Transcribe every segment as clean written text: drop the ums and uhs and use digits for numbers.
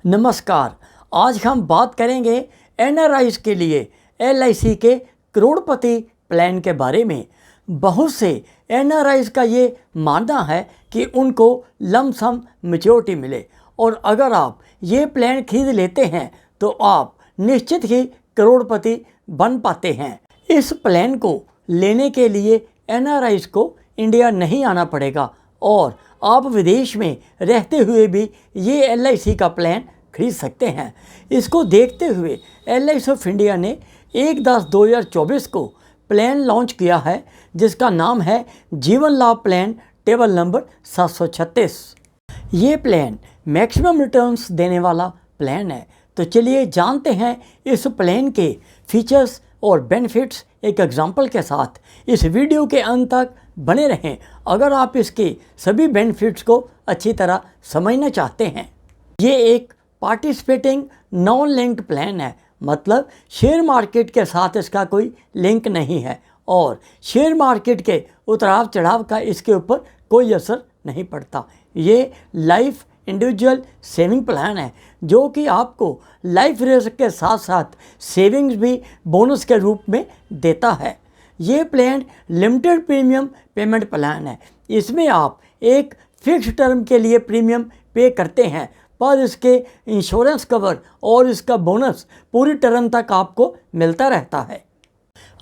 नमस्कार। आज हम बात करेंगे एनआरआईज के लिए एलआईसी के करोड़पति प्लान के बारे में। बहुत से एनआरआईज का ये मानना है कि उनको लमसम मैच्योरिटी मिले और अगर आप ये प्लान खरीद लेते हैं तो आप निश्चित ही करोड़पति बन पाते हैं। इस प्लान को लेने के लिए एनआरआईज को इंडिया नहीं आना पड़ेगा और आप विदेश में रहते हुए भी ये एलआईसी का प्लान खरीद सकते हैं। इसको देखते हुए एलआईसी ऑफ इंडिया ने 1/10/2024 को प्लान लॉन्च किया है जिसका नाम है जीवन लाभ प्लान टेबल नंबर 736। ये प्लान मैक्सिमम रिटर्न्स देने वाला प्लान है। तो चलिए जानते हैं इस प्लान के फीचर्स और बेनिफिट्स एक एग्जांपल के साथ। इस वीडियो के अंत तक बने रहें अगर आप इसके सभी बेनिफिट्स को अच्छी तरह समझना चाहते हैं। ये एक पार्टिसिपेटिंग नॉन लिंक्ड प्लान है, मतलब शेयर मार्केट के साथ इसका कोई लिंक नहीं है और शेयर मार्केट के उतार चढ़ाव का इसके ऊपर कोई असर नहीं पड़ता। ये लाइफ इंडिविजुअल सेविंग प्लान है जो कि आपको लाइफ रिस्क के साथ साथ सेविंग्स भी बोनस के रूप में देता है। ये plan limited premium payment plan है। इसमें आप एक फिक्स टर्म के लिए प्रीमियम पे करते हैं पर इसके इंश्योरेंस कवर और इसका बोनस पूरी टर्म तक आपको मिलता रहता है।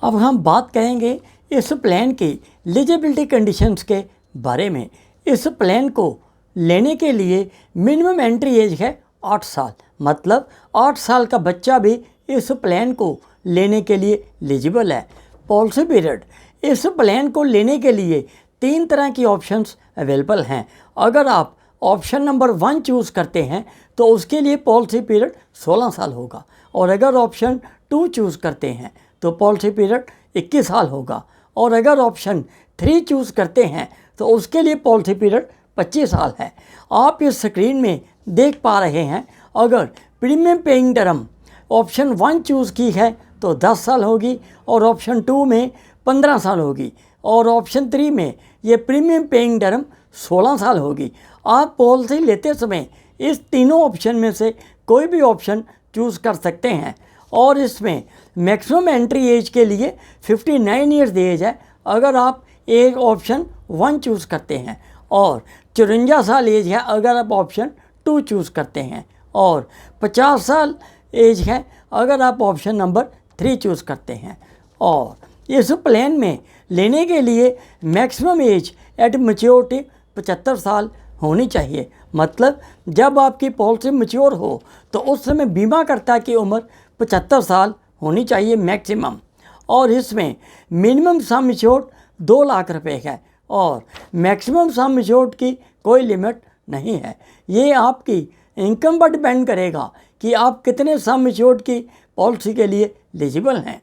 अब हम बात करेंगे इस प्लान की एलिजिबिलिटी कंडीशंस के बारे में। इस प्लान को लेने के लिए मिनिमम एंट्री एज है 8 साल, मतलब 8 साल का बच्चा भी इस प्लान को लेने के लिए एलिजिबल है। पॉलिसी पीरियड, इस प्लान को लेने के लिए 3 तरह की ऑप्शंस अवेलेबल हैं। अगर आप ऑप्शन नंबर 1 चूज़ करते हैं तो उसके लिए पॉलिसी पीरियड 16 साल होगा और अगर ऑप्शन 2 चूज़ करते हैं तो पॉलिसी पीरियड 21 साल होगा और अगर ऑप्शन 3 चूज़ करते हैं तो उसके लिए पॉलिसी पीरियड 25 साल है। आप इस स्क्रीन में देख पा रहे हैं, अगर premium paying term option 1 choose की है तो 10 साल होगी और ऑप्शन 2 में 15 साल होगी और ऑप्शन 3 में ये प्रीमियम पेइंग टर्म 16 साल होगी। आप पॉलिसी लेते समय इस तीनों ऑप्शन में से कोई भी ऑप्शन चूज़ कर सकते हैं और इसमें मैक्सिमम एंट्री एज के लिए 59 ईयर्स एज है अगर आप एक ऑप्शन 1 चूज़ करते हैं और 54 साल एज है अगर आप ऑप्शन 2 चूज़ करते हैं और 50 साल एज है अगर आप ऑप्शन नंबर 3 चूज़ करते हैं। और इस प्लान में लेने के लिए मैक्सिमम एज एट मैच्योरिटी 75 साल होनी चाहिए, मतलब जब आपकी पॉलिसी मैच्योर हो तो उस समय बीमाकर्ता की उम्र 75 साल होनी चाहिए मैक्सिमम। और इसमें मिनिमम सम एश्योर्ड 2 लाख रुपए है और मैक्सिमम सम एश्योर्ड की कोई लिमिट नहीं है। ये आपकी इनकम पर डिपेंड करेगा कि आप कितने सम एश्योर्ड की पॉलिसी के लिए एलिजिबल हैं।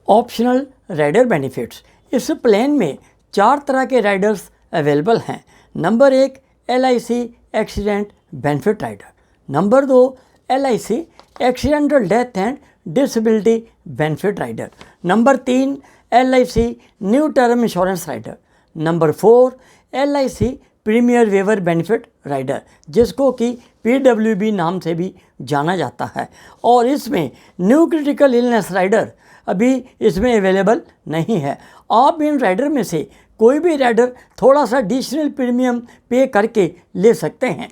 ऑप्शनल राइडर बेनिफिट्स, इस प्लान में 4 तरह के राइडर्स अवेलेबल हैं। Number 1 LIC accident benefit rider, number 2 LIC accidental death and disability benefit rider, number 3 LIC new term insurance rider, number 4 LIC premier waiver benefit rider जिसको कि पीडब्ल्यूबी नाम से भी जाना जाता है। और इसमें न्यू क्रिटिकल इलनेस राइडर अभी इसमें अवेलेबल नहीं है। आप इन राइडर में से कोई भी राइडर थोड़ा सा एडिशनल प्रीमियम पे करके ले सकते हैं।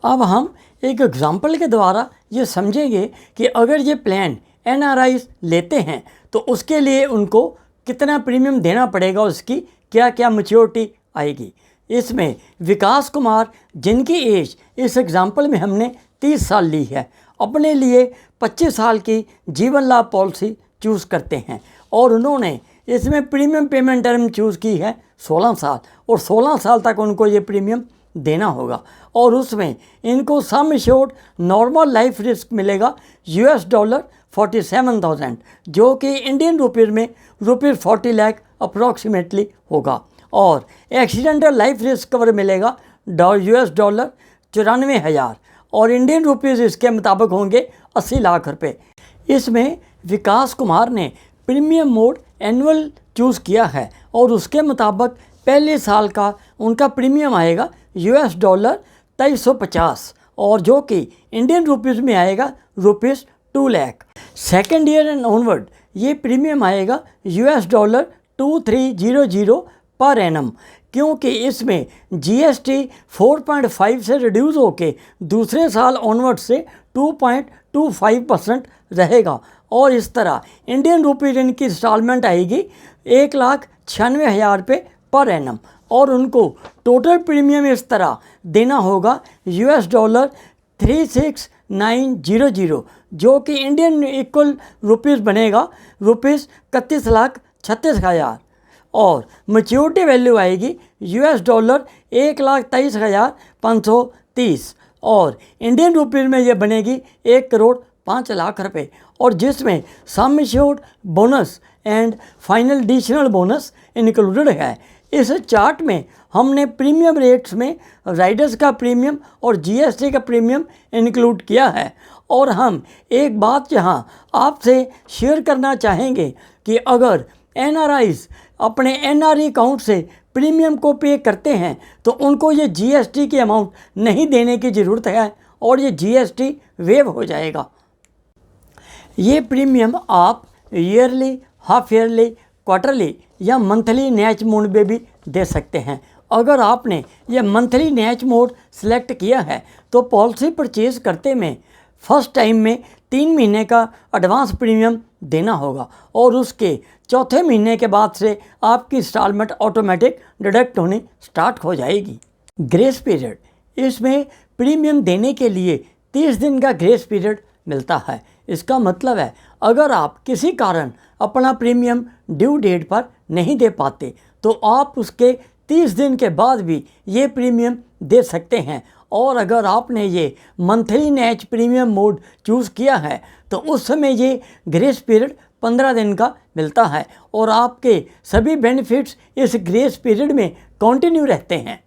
अब हम एक एग्जांपल के द्वारा ये समझेंगे कि अगर ये प्लान एनआरआईज लेते हैं तो उसके लिए उनको कितना प्रीमियम देना पड़ेगा, उसकी क्या क्या मैच्योरिटी आएगी। इसमें विकास कुमार, जिनकी एज इस एग्जांपल में हमने 30 साल ली है, अपने लिए 25 साल की जीवन लाभ पॉलिसी चूज़ करते हैं और उन्होंने इसमें प्रीमियम पेमेंट टर्म चूज़ की है 16 साल और 16 साल तक उनको ये प्रीमियम देना होगा और उसमें इनको sum assured normal life risk मिलेगा $47,000 जो कि इंडियन रुपीज़ में ₹40 लाख अप्रॉक्सीमेटली होगा और एक्सीडेंटल लाइफ रिस्क कवर मिलेगा $94,000 और इंडियन रुपीज़ इसके मुताबिक होंगे 80 लाख रुपए। इसमें विकास कुमार ने प्रीमियम मोड एनुअल चूज़ किया है और उसके मुताबिक पहले साल का उनका प्रीमियम आएगा $2350 और जो कि इंडियन रुपीज़ में आएगा rupees 2 lakh. Second year and onward ये प्रीमियम आएगा $2300 पर एनम, क्योंकि इसमें जीएसटी 4.5 से रिड्यूस होके दूसरे साल ऑनवर्ड से 2.25% रहेगा। और इस तरह इंडियन रुपीज़ इनकी इंस्टॉलमेंट आएगी 1,96,000 रुपये पर एनम, और उनको टोटल प्रीमियम इस तरह देना होगा $36,900, जो कि इंडियन इक्वल रुपीज़ बनेगा रुपीज़ 31,36,000, और मैच्योरिटी वैल्यू आएगी $1,23,530, और इंडियन रुपीज़ में ये बनेगी 1,05,00,000 रुपये, और जिसमें sum assured bonus and final additional bonus included है। इस चार्ट में हमने प्रीमियम रेट्स में राइडर्स का प्रीमियम और जीएसटी का प्रीमियम इंक्लूड किया है। और हम एक बात यहाँ आपसे शेयर करना चाहेंगे कि अगर एनआरआईज अपने एनआरई अकाउंट से प्रीमियम को पे करते हैं तो उनको ये जीएसटी की अमाउंट नहीं देने की ज़रूरत है, और ये जीएसटी वेव हो जाएगा। ये प्रीमियम आप ईयरली, हाफ ईयरली, क्वार्टरली या मंथली नैच मोड में भी दे सकते हैं। अगर आपने ये मंथली नैच मोड सेलेक्ट किया है तो पॉलिसी परचेज करते में फर्स्ट टाइम में 3 महीने का एडवांस प्रीमियम देना होगा, और उसके चौथे महीने के बाद से आपकी इंस्टॉलमेंट ऑटोमेटिक डिडक्ट होनी स्टार्ट हो जाएगी। ग्रेस पीरियड, इसमें प्रीमियम देने के लिए 30 दिन का ग्रेस पीरियड मिलता है। इसका मतलब है अगर आप किसी कारण अपना प्रीमियम ड्यू डेट पर नहीं दे पाते तो आप उसके 30 दिन के बाद भी ये प्रीमियम दे सकते हैं। और अगर आपने ये मंथली नैच प्रीमियम मोड चूज़ किया है तो उस समय ये ग्रेस पीरियड 15 दिन का मिलता है, और आपके सभी बेनिफिट्स इस ग्रेस पीरियड में कंटिन्यू रहते हैं।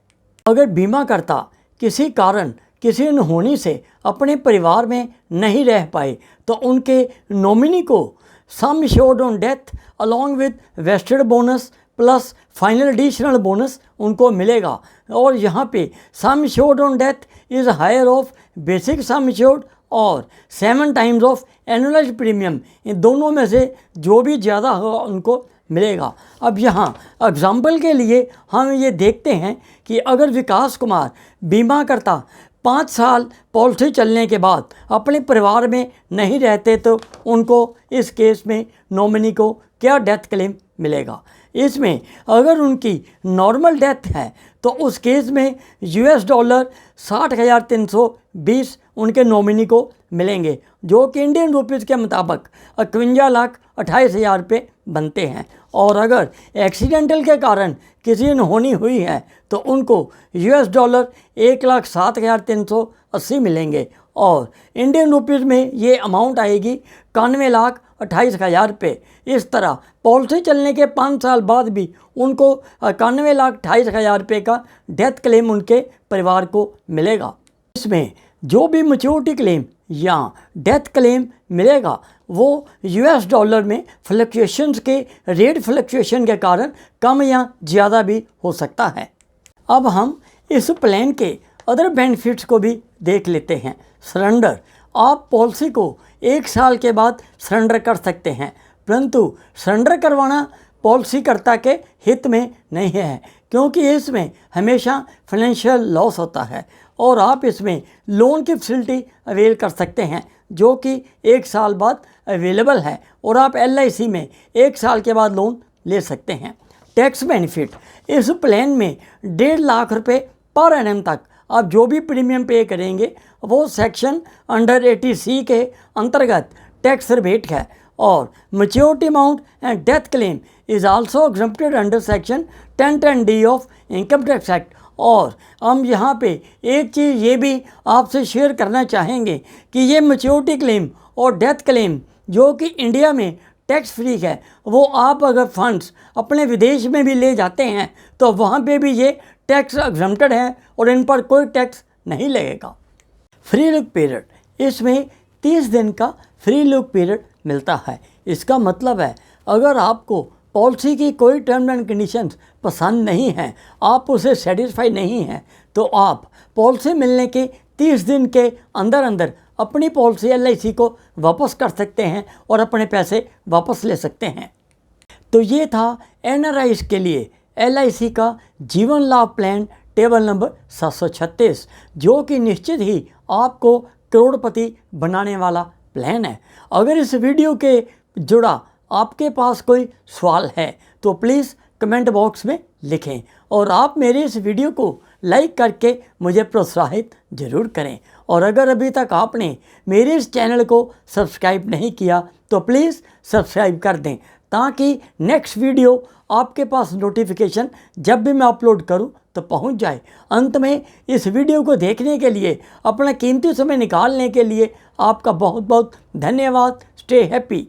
अगर बीमाकर्ता किसी कारण किसी अनहोनी से अपने परिवार में नहीं रह पाए तो उनके नॉमिनी को sum assured on death along with vested bonus plus final additional bonus उनको मिलेगा। और यहाँ पे sum assured on death is higher of basic sum assured और 7 टाइम्स ऑफ एनुअलाइज्ड प्रीमियम, इन दोनों में से जो भी ज़्यादा होगा उनको मिलेगा। अब यहाँ एग्जाम्पल के लिए हम ये देखते हैं कि अगर विकास कुमार बीमा करता 5 साल पॉलिसी चलने के बाद अपने परिवार में नहीं रहते तो उनको इस केस में नॉमिनी को क्या डेथ क्लेम मिलेगा। इसमें अगर उनकी नॉर्मल डेथ है तो उस केस में $60,320 उनके नॉमिनी को मिलेंगे, जो कि इंडियन रुपीज़ के मुताबिक 51,28,000 रुपये बनते हैं। और अगर एक्सीडेंटल के कारण किसी अनहोनी हुई है तो उनको $1,07,380 मिलेंगे, और इंडियन रुपीज़ में ये अमाउंट आएगी 91,28,000 रुपये। इस तरह पॉलिसी चलने के 5 साल बाद भी उनको 91,28,000 रुपये का डेथ क्लेम उनके परिवार को मिलेगा। इसमें जो भी मैच्योरिटी क्लेम या डेथ क्लेम मिलेगा वो US डॉलर में फ्लक्चुएशंस के रेट फ्लक्चुएशन के कारण कम या ज़्यादा भी हो सकता है। अब हम इस प्लान के अदर बेनिफिट्स को भी देख लेते हैं। सरेंडर, आप पॉलिसी को 1 साल के बाद सरेंडर कर सकते हैं, परंतु सरेंडर करवाना पॉलिसीकर्ता के हित में नहीं है, क्योंकि इसमें हमेशा फाइनेंशियल लॉस होता है। और आप इसमें लोन की फैसिलिटी अवेल कर सकते हैं जो कि 1 साल बाद अवेलेबल है, और आप LIC में 1 साल के बाद लोन ले सकते हैं। टैक्स बेनिफिट, इस प्लान में 1.5 लाख रुपये पर एनम तक आप जो भी प्रीमियम पे करेंगे वो सेक्शन अंडर 80C के अंतर्गत टैक्स रिबेट है, और maturity amount and death claim is also exempted under section 1010D of income tax act. और हम यहाँ पे एक चीज़ ये भी आपसे शेयर करना चाहेंगे कि ये मैच्योरिटी क्लेम और डेथ क्लेम जो कि इंडिया में टैक्स फ्री है, वो आप अगर फंड्स अपने विदेश में भी ले जाते हैं तो वहाँ पे भी ये टैक्स एग्जम्प्टेड है और इन पर कोई टैक्स नहीं लगेगा। फ्री लुक पीरियड, इसमें 30 दिन का फ्री लुक पीरियड मिलता है। इसका मतलब है अगर आपको पॉलिसी की कोई टर्म एंड कंडीशंस पसंद नहीं हैं, आप उसे सेटिस्फाई नहीं हैं, तो आप पॉलिसी मिलने के 30 दिन के अंदर अंदर अपनी पॉलिसी LIC को वापस कर सकते हैं और अपने पैसे वापस ले सकते हैं। तो ये था NRIs के लिए LIC का जीवन लाभ प्लान टेबल नंबर 736, जो कि निश्चित ही आपको करोड़पति बनाने वाला प्लान है। अगर इस वीडियो के जुड़ा आपके पास कोई सवाल है तो प्लीज़ कमेंट बॉक्स में लिखें और आप मेरे इस वीडियो को लाइक करके मुझे प्रोत्साहित ज़रूर करें। और अगर अभी तक आपने मेरे इस चैनल को सब्सक्राइब नहीं किया तो प्लीज़ सब्सक्राइब कर दें, ताकि नेक्स्ट वीडियो आपके पास नोटिफिकेशन जब भी मैं अपलोड करूं तो पहुंच जाए। अंत में इस वीडियो को देखने के लिए, अपना कीमती समय निकालने के लिए आपका बहुत बहुत धन्यवाद। Stay happy.